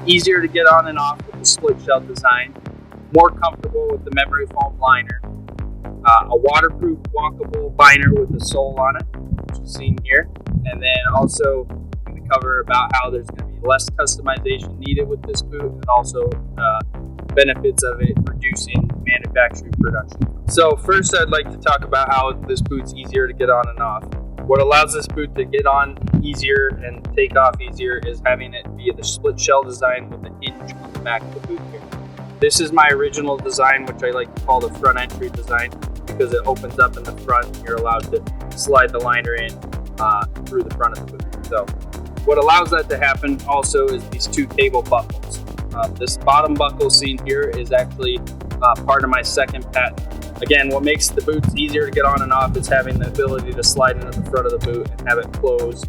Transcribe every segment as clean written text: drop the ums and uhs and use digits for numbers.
easier to get on and off with the split shell design, more comfortable with the memory foam liner, a waterproof walkable liner with a sole on it, which is seen here, and then also going to cover about how there's going to be less customization needed with this boot, and also benefits of it reducing manufacturing production. So first I'd like to talk about how this boot's easier to get on and off. What allows this boot to get on easier and take off easier is having it be the split shell design with the hinge on the back of the boot here. This is my original design, which I like to call the front entry design, because it opens up in the front and you're allowed to slide the liner in through the front of the boot. So what allows that to happen also is these two cable buckles. This bottom buckle seen here is actually part of my second patent. Again, what makes the boots easier to get on and off is having the ability to slide into the front of the boot and have it close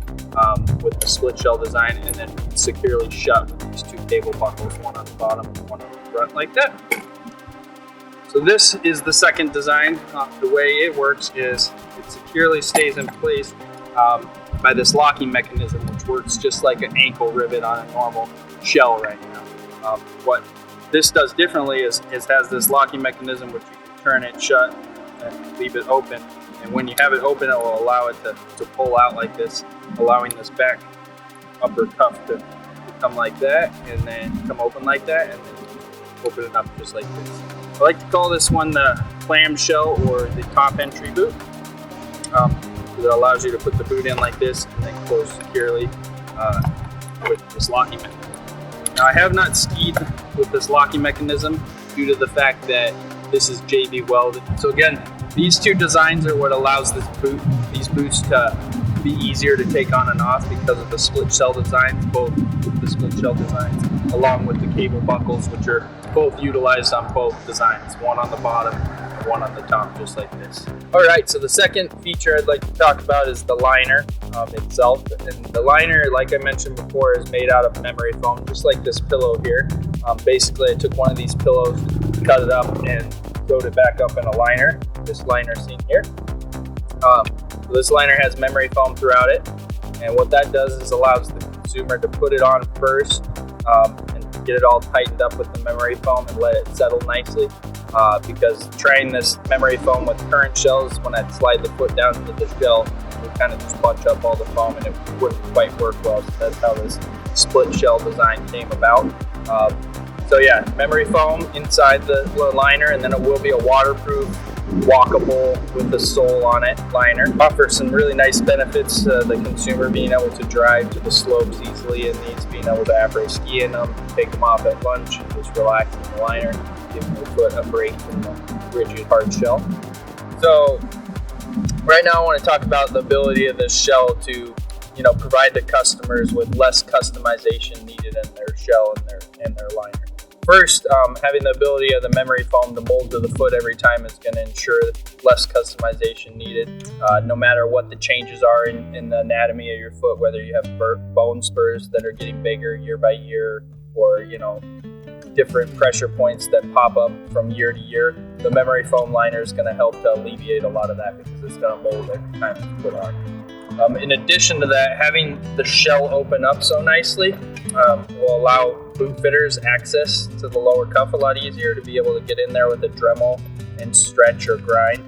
with the split shell design, and then securely shut with these two cable buckles, one on the bottom and one on the front like that. So this is the second design. The way it works is it securely stays in place by this locking mechanism, which works just like an ankle rivet on a normal shell right now. What this does differently is it has this locking mechanism which you can turn it shut and leave it open. And when you have it open, it will allow it to pull out like this, allowing this back upper cuff to come like that, and then come open like that, and then open it up just like this. I like to call this one the clamshell or the top entry boot. It allows you to put the boot in like this and then close securely with this locking mechanism. Now, I have not skied with this locking mechanism due to the fact that this is JB welded. So again, these two designs are what allows these boots to be easier to take on and off because of the split shell designs, both the split shell designs, along with the cable buckles, which are both utilized on both designs, one on the bottom and one on the top, just like this. All right, so the second feature I'd like to talk about is the liner itself. And the liner, like I mentioned before, is made out of memory foam, just like this pillow here. Basically, I took one of these pillows, cut it up, and sewed it back up in a liner. This liner seen here. So this liner has memory foam throughout it, and what that does is allows the consumer to put it on first and get it all tightened up with the memory foam and let it settle nicely. Because trying this memory foam with current shells, when I slide the foot down into the shell, it would kind of just bunch up all the foam and it wouldn't quite work well. So that's how this split shell design came about. So yeah, memory foam inside the liner, and then it will be a waterproof, walkable with the sole on it liner. Offers some really nice benefits to the consumer, being able to drive to the slopes easily in these, being able to après ski in them, take them off at lunch and just relax in the liner, giving your foot a break from the rigid hard shell. So right now I want to talk about the ability of this shell to provide the customers with less customization needed in their shell and their liner. First, having the ability of the memory foam to mold to the foot every time is going to ensure less customization needed, no matter what the changes are in the anatomy of your foot, whether you have bone spurs that are getting bigger year by year, or different pressure points that pop up from year to year. The memory foam liner is going to help to alleviate a lot of that because it's going to mold every time it's put on. In addition to that, having the shell open up so nicely will allow boot fitters access to the lower cuff a lot easier to be able to get in there with a Dremel and stretch or grind.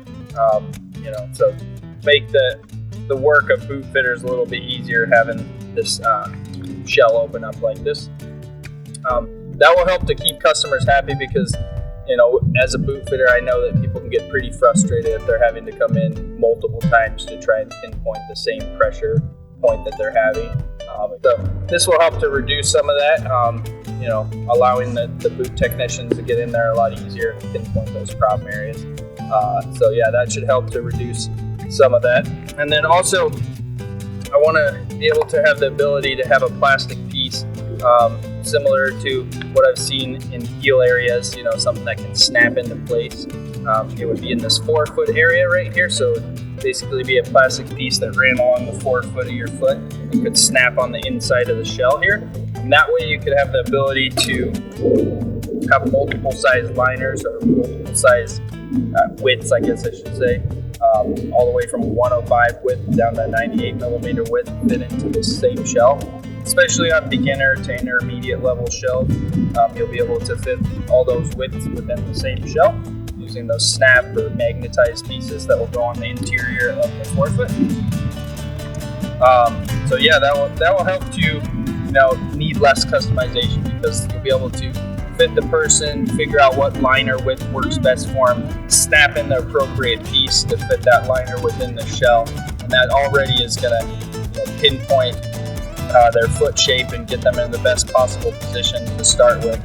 So make the work of boot fitters a little bit easier having this shell open up like this. That will help to keep customers happy because, as a boot fitter, I know that people can get pretty frustrated if they're having to come in multiple times to try and pinpoint the same pressure point that they're having. So this will help to reduce some of that, allowing the boot technicians to get in there a lot easier and pinpoint those problem areas. So yeah, that should help to reduce some of that. And then also, I want to be able to have the ability to have a plastic piece similar to what I've seen in heel areas, something that can snap into place. It would be in this forefoot area right here, so it would basically be a plastic piece that ran along the forefoot of your foot and could snap on the inside of the shell here. And that way you could have the ability to have multiple size liners or multiple size widths, I guess I should say, all the way from 105 width down to 98 millimeter width fit into the same shell. especially on beginner to intermediate level shells. You'll be able to fit all those widths within the same shell using those snap or magnetized pieces that will go on the interior of the forefoot. So yeah, that will help to need less customization, because you'll be able to fit the person, figure out what liner width works best for them, snap in the appropriate piece to fit that liner within the shell, and that already is going to pinpoint their foot shape and get them in the best possible position to start with.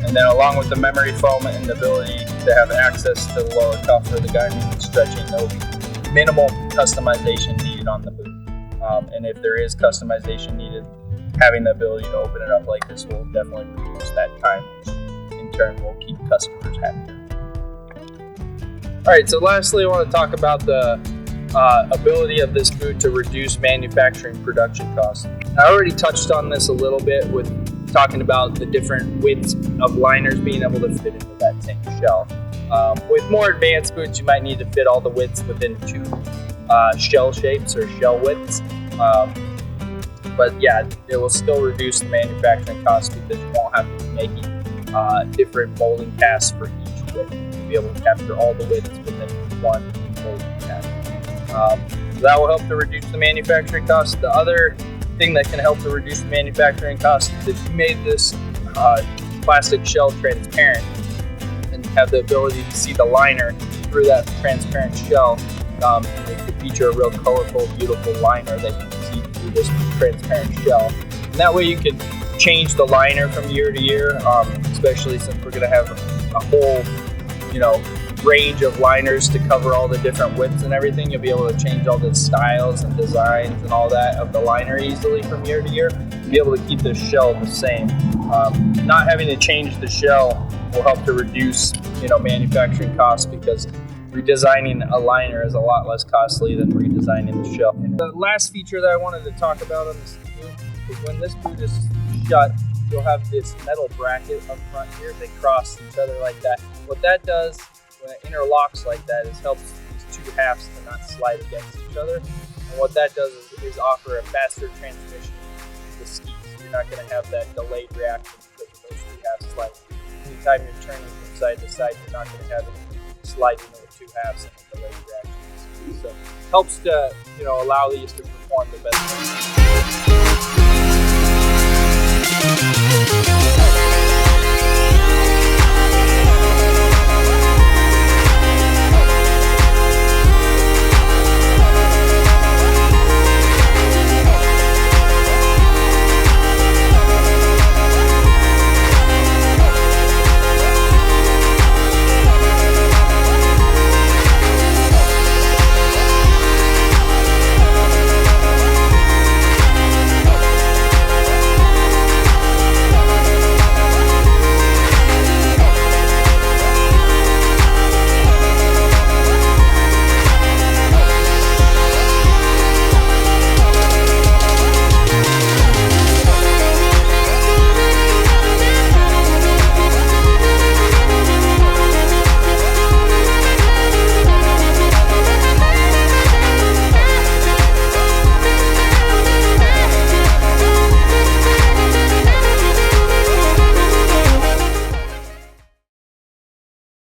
And then along with the memory foam and the ability to have access to the lower cuff for the guy who's stretching, there will be minimal customization needed on the boot. And if there is customization needed, having the ability to open it up like this will definitely reduce that time, which in turn will keep customers happier. Alright, so lastly I want to talk about the ability of this boot to reduce manufacturing production costs. I already touched on this a little bit with talking about the different widths of liners being able to fit into that same shell. With more advanced boots, you might need to fit all the widths within 2 shell shapes or shell widths. But yeah, it will still reduce the manufacturing costs because you won't have to be making different molding casts for each width. You'll be able to capture all the widths within one molding cast. That will help to reduce the manufacturing costs. The other thing that can help to reduce the manufacturing costs is if you made this plastic shell transparent and have the ability to see the liner through that transparent shell. It could feature a real colorful, beautiful liner that you can see through this transparent shell. And that way you can change the liner from year to year, especially since we're going to have a whole, range of liners to cover all the different widths and everything. You'll be able to change all the styles and designs and all that of the liner easily from year to year. You'll be able to keep the shell the same. Not having to change the shell will help to reduce, manufacturing costs, because redesigning a liner is a lot less costly than redesigning the shell. And the last feature that I wanted to talk about on this boot is when this boot is shut, you'll have this metal bracket up front here. They cross each other like that. What that does when it interlocks like that is helps these 2 halves to not slide against each other. And what that does is offer a faster transmission to the skis. You're not going to have that delayed reaction because of those 2 halves sliding. Anytime you're turning from side to side, you're not going to have any sliding of the 2 halves and a delayed reaction. So helps to allow these to perform the best way.